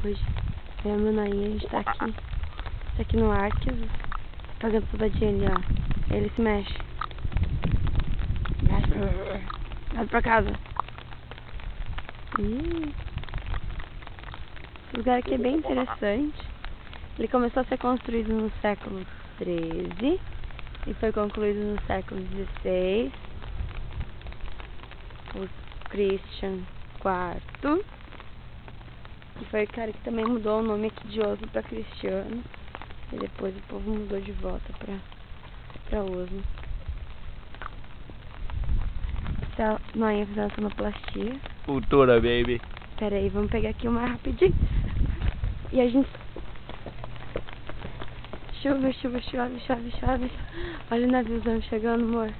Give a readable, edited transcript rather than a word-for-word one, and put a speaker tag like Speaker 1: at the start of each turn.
Speaker 1: hoje. Eu e meu Noinha, a gente tá aqui. Tá aqui no Arques, fazendo pousadinha ali, ó. Ele se mexe. Vai pra casa. Esse lugar aqui é bem interessante. Ele começou a ser construído no século XIII e foi concluído no século XVI. O Christian IV. E foi o cara que também mudou o nome aqui de Oslo pra Cristiano. E depois o povo mudou de volta pra Oslo. Essa Noinha fazendo sonoplastia.
Speaker 2: Cultura, baby.
Speaker 1: Pera aí, vamos pegar aqui uma rapidinho. E a gente... Chuva, chuva, chove, chove, chove. Olha o naviozão chegando, amor.